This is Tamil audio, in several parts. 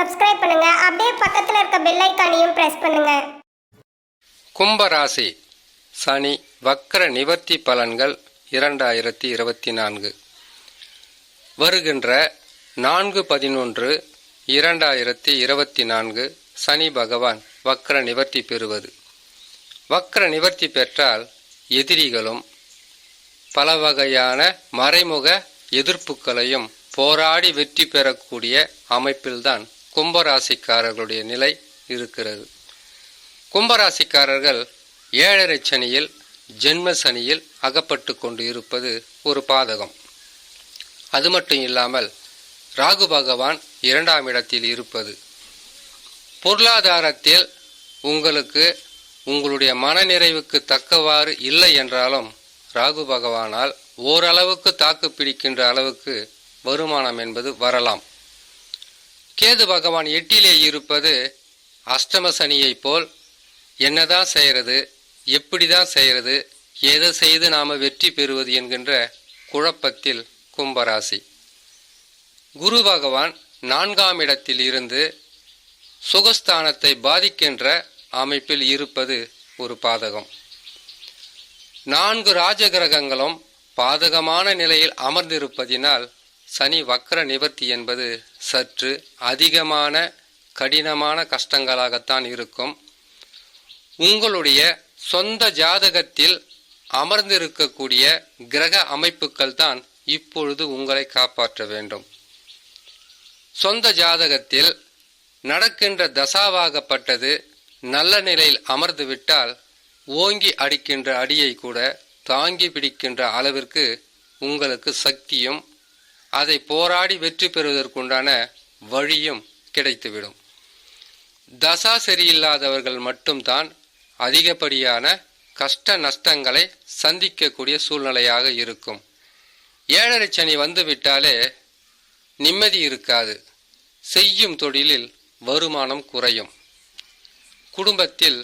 சப்ஸ்கிரைப் பண்ணுங்க. அப்படியே பக்கத்துல இருக்க பெல் ஐகானையும் பிரஸ் பண்ணுங்க. கும்பராசி சனி வக்ர நிவர்த்தி பலன்கள் 2024 வருகின்ற 4/11/2024 சனி பகவான் வக்ர நிவர்த்தி பெறுவது. வக்ர நிவர்த்தி பெற்றால் எதிரிகளும் பல வகையான மறைமுக எதிர்ப்புகளையும் போராடி வெற்றி பெறக்கூடிய அமைப்பில்தான் கும்பராசிக்காரர்களுடைய நிலை இருக்கிறது. கும்பராசிக்காரர்கள் 7.5 சனியில் ஜென்ம சனியில் அகப்பட்டு கொண்டு இருப்பது ஒரு பாதகம். அது மட்டும் இல்லாமல் ராகு பகவான் 2ஆம் இடத்தில் இருப்பது. பொருளாதாரத்தில் உங்களுக்கு உங்களுடைய மனநிறைவுக்கு தக்கவாறு இல்லை என்றாலும் ராகு பகவானால் ஓரளவுக்கு தாக்கு பிடிக்கின்ற அளவுக்கு வருமானம் என்பது வரலாம். கேது பகவான் 8லே இருப்பது அஷ்டம சனியை போல் என்னதான் செய்கிறது, எப்படிதான் செய்கிறது, எதை செய்து நாம் வெற்றி பெறுவது என்கின்ற குழப்பத்தில் கும்பராசி. குரு பகவான் 4ஆம் இடத்தில் இருந்து சுகஸ்தானத்தை பாதிக்கின்ற அமைப்பில் இருப்பது ஒரு பாதகம். 4 ராஜகிரகங்களும் பாதகமான நிலையில் அமர்ந்திருப்பதினால் சனி வக்ர நிவர்த்தி என்பது சற்று அதிகமான கடினமான கஷ்டங்களாகத்தான் இருக்கும். உங்களுடைய சொந்த ஜாதகத்தில் அமர்ந்திருக்கக்கூடிய கிரக அமைப்புகள் தான் இப்பொழுது உங்களை காப்பாற்ற வேண்டும். சொந்த ஜாதகத்தில் நடக்கின்ற தசாவாகப்பட்டது நல்ல நிலையில் அமர்ந்து விட்டால் ஓங்கி அடிக்கின்ற அடியை கூட தாங்கி பிடிக்கின்ற அளவிற்கு உங்களுக்கு சக்தியும் அதை போராடி வெற்றி பெறுவதற்குண்டான வழியும் கிடைத்துவிடும். தசா சரியில்லாதவர்கள் மட்டும்தான் அதிகப்படியான கஷ்ட நஷ்டங்களை சந்திக்கக்கூடிய சூழ்நிலையாக இருக்கும். 7.5 சனி வந்துவிட்டாலே நிம்மதி இருக்காது. செய்யும் தொழிலில் வருமானம் குறையும். குடும்பத்தில்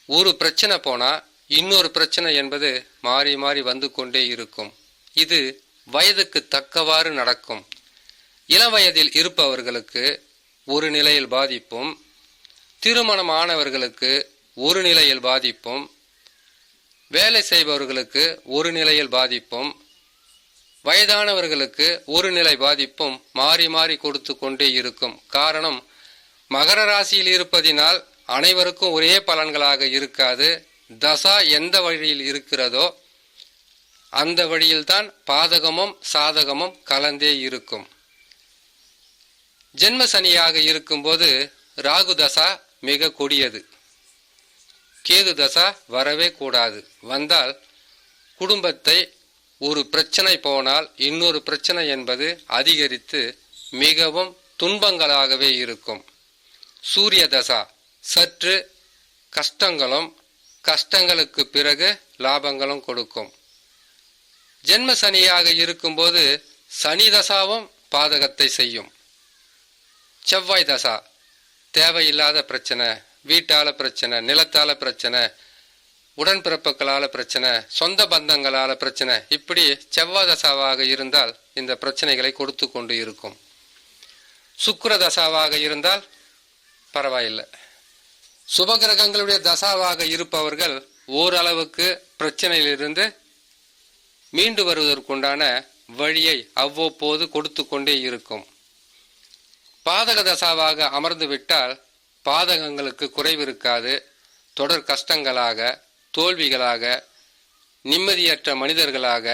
ஒரு பிரச்சனை போனால் இன்னொரு பிரச்சனை என்பது மாறி மாறி வந்து கொண்டே இருக்கும். இது வயதுக்கு தக்கவாறு நடக்கும். இளம் வயதில் இருப்பவர்களுக்கு ஒரு நிலையில் பாதிப்பும், திருமணம் ஆனவர்களுக்கு ஒரு நிலையில் பாதிப்பும், வேலை செய்பவர்களுக்கு ஒரு நிலையில் பாதிப்பும், வயதானவர்களுக்கு ஒரு நிலை பாதிப்பும் மாறி மாறி கொடுத்து கொண்டே இருக்கும். காரணம், மகர ராசியில் இருப்பதினால் அனைவருக்கும் ஒரே பலன்களாக இருக்காது. தசா எந்த வழியில் இருக்கிறதோ அந்த வழியில்தான் பாதகமும் சாதகமும் கலந்தே இருக்கும். ஜென்ம சனியாக இருக்கும்போது ராகு தசா மிக கொடியது. கேது தசா வரவே கூடாது. வந்தால் குடும்பத்தை ஒரு பிரச்சனை போனால் இன்னொரு பிரச்சனை என்பது அதிகரித்து மிகவும் துன்பங்களாகவே இருக்கும். சூரிய தசா சற்று கஷ்டங்களும் கஷ்டங்களுக்கு பிறகு லாபங்களும் கொடுக்கும். ஜென்ம சனியாக இருக்கும்போது சனி தசாவும் பாதகத்தை செய்யும். செவ்வாய் தசா தேவையில்லாத பிரச்சனை, வீட்டால பிரச்சனை, நிலத்தால பிரச்சனை, உடன்பிறப்புகளால பிரச்சனை, சொந்த பந்தங்களால பிரச்சனை, இப்படி செவ்வாய் தசாவாக இருந்தால் இந்த பிரச்சனைகளை கொடுத்து கொண்டு இருக்கும். சுக்கிர தசாவாக இருந்தால் பரவாயில்லை. சுபகிரகங்களுடைய தசாவாக இருப்பவர்கள் ஓரளவுக்கு பிரச்சனையிலிருந்து மீண்டு வருவதற்குண்டான வழியை அவ்வப்போது கொடுத்து கொண்டே இருக்கும். பாதக தசாவாக அமர்ந்து விட்டால் பாதகங்களுக்கு குறைவு இருக்காது. தொடர் கஷ்டங்களாக, தோல்விகளாக, நிம்மதியற்ற மனிதர்களாக,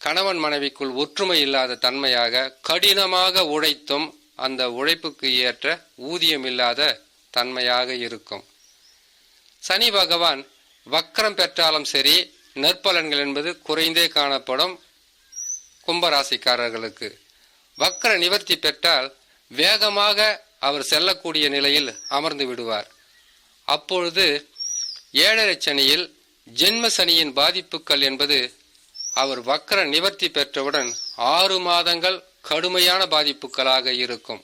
கணவன் மனைவிக்குள் ஒற்றுமை இல்லாத தன்மையாக, கடினமாக உழைத்தும் அந்த உழைப்புக்கு ஏற்ற ஊதியம் இல்லாத தன்மையாக இருக்கும். சனி பகவான் வக்ரம் பெற்றாலும் சரி, நற்பலன்கள் என்பது குறைந்தே காணப்படும். கும்பராசிக்காரர்களுக்கு வக்ர நிவர்த்தி பெற்றால் வேகமாக அவர் செல்லக்கூடிய நிலையில் அமர்ந்து விடுவார். அப்பொழுது 7.5 சனியில் ஜென்ம சனியின் பாதிப்புகள் என்பது அவர் வக்ர நிவர்த்தி பெற்றவுடன் 6 மாதங்கள் கடுமையான பாதிப்புகளாக இருக்கும்.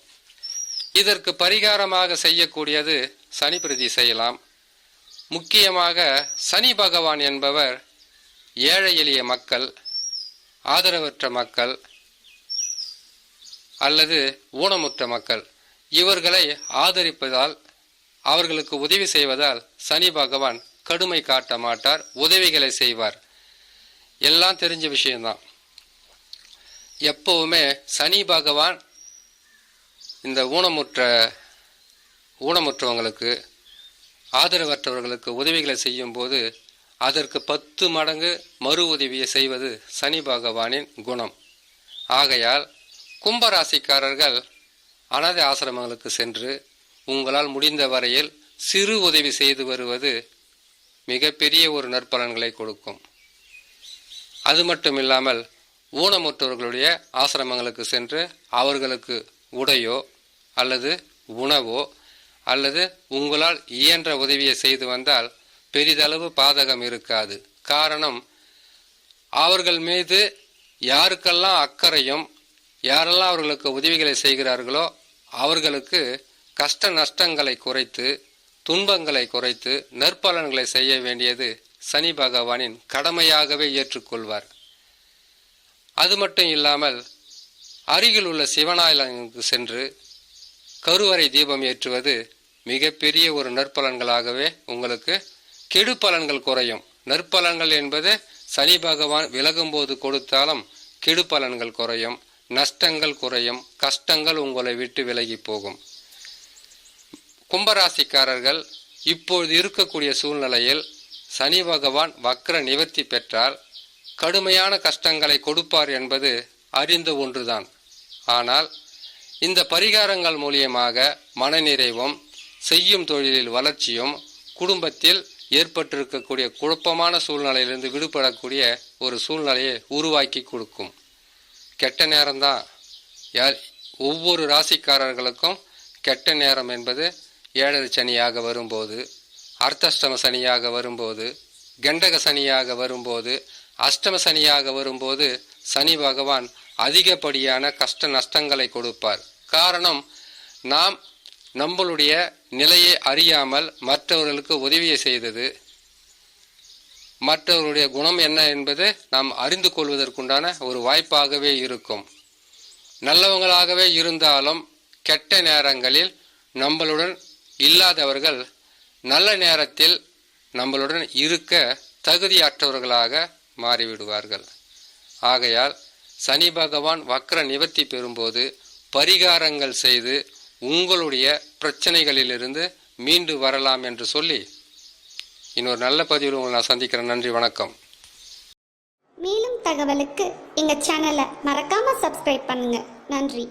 இதற்கு பரிகாரமாக செய்யக்கூடியது சனி பிரதி செய்யலாம். முக்கியமாக சனி பகவான் என்பவர் ஏழை எளிய மக்கள், ஆதரவற்ற மக்கள் அல்லது ஊனமுற்ற மக்கள் இவர்களை ஆதரிப்பதால், அவர்களுக்கு உதவி செய்வதால் சனி பகவான் கடுமை காட்ட மாட்டார், உதவிகளை செய்வார். எல்லாம் தெரிஞ்ச விஷயம்தான். எப்பவுமே சனி பகவான் இந்த ஊனமுற்றவங்களுக்கு, ஆதரவற்றவர்களுக்கு உதவிகளை செய்யும் போது அதற்கு 10 மடங்கு மறு உதவியை செய்வது சனி பகவானின் குணம். ஆகையால் கும்பராசிக்காரர்கள் அனாதை ஆசிரமங்களுக்கு சென்று உங்களால் முடிந்த வரையில் சிறு உதவி செய்து வருவது மிகப்பெரிய ஒரு நற்பலன்களை கொடுக்கும். அது மட்டும் இல்லாமல் ஊனமுற்றவர்களுடைய ஆசிரமங்களுக்கு சென்று அவர்களுக்கு உடையோ அல்லது உணவோ அல்லது உங்களால் இயன்ற உதவியை செய்து வந்தால் பெரிதளவு பாதகம் இருக்காது. காரணம், அவர்கள் மீது யாருக்கெல்லாம் அக்கறையும் யாரெல்லாம் அவர்களுக்கு உதவிகளை செய்கிறார்களோ அவர்களுக்கு கஷ்ட நஷ்டங்களை குறைத்து, துன்பங்களை குறைத்து நற்பலன்களை செய்ய வேண்டியது சனி பகவானின் கடமையாகவே ஏற்றுக்கொள்வார். அது மட்டும் இல்லாமல் அருகில் உள்ள சிவனாலயங்களுக்கு சென்று கருவறை தீபம் ஏற்றுவது மிகப்பெரிய ஒரு நற்பலன்களாகவே உங்களுக்கு கெடு பலன்கள் குறையும். நற்பலன்கள் என்பது சனி பகவான் விலகும் போது கொடுத்தாலும் கெடு பலன்கள் குறையும், நஷ்டங்கள் குறையும், கஷ்டங்கள் உங்களை விட்டு விலகி போகும். கும்பராசிக்காரர்கள் இப்பொழுது இருக்கக்கூடிய சூழ்நிலையில் சனி பகவான் வக்ர நிவர்த்தி பெற்றால் கடுமையான கஷ்டங்களை கொடுப்பார் என்பது அறிந்த ஒன்றுதான். ஆனால் இந்த பரிகாரங்கள் மூலியமாக மனநிறைவும், செய்யும் தொழிலில் வளர்ச்சியும், குடும்பத்தில் ஏற்பட்டிருக்கக்கூடிய குழப்பமான சூழ்நிலையிலிருந்து விடுபடக்கூடிய ஒரு சூழ்நிலையை உருவாக்கி கொடுக்கும். கெட்ட நேரம்தான். ஒவ்வொரு ராசிக்காரர்களுக்கும் கெட்ட நேரம் என்பது 7 சனியாக வரும்போது, அர்த்தஷ்டம சனியாக வரும்போது, கண்டக சனியாக வரும்போது, அஷ்டம சனியாக வரும்போது சனி பகவான் அதிகப்படியான கஷ்ட நஷ்டங்களை கொடுப்பார். காரணம், நாம் நம்மளுடைய நிலையை அறியாமல் மற்றவர்களுக்கு உதவியை செய்தது, மற்றவர்களுடைய குணம் என்ன என்பது நாம் அறிந்து கொள்வதற்குண்டான ஒரு வாய்ப்பாகவே இருக்கும். நல்லவங்களாகவே இருந்தாலும் கெட்ட நேரங்களில் நம்மளுடன் இல்லாதவர்கள் நல்ல நேரத்தில் நம்மளுடன் இருக்க தகுதியற்றவர்களாக மாறிவிடுவார்கள். ஆகையால் சனி பகவான் வக்ர நிவர்த்தி பெறும்போது பரிகாரங்கள் செய்து உங்களுடைய பிரச்சனைகளிலிருந்து மீண்டு வரலாம் என்று சொல்லி இன்னொரு நல்ல பதிவில் உங்களை நான் சந்திக்கிறேன். நன்றி, வணக்கம். மேலும் தகவலுக்கு எங்கள் சேனலை மறக்காம சப்ஸ்கிரைப் பண்ணுங்க. நன்றி.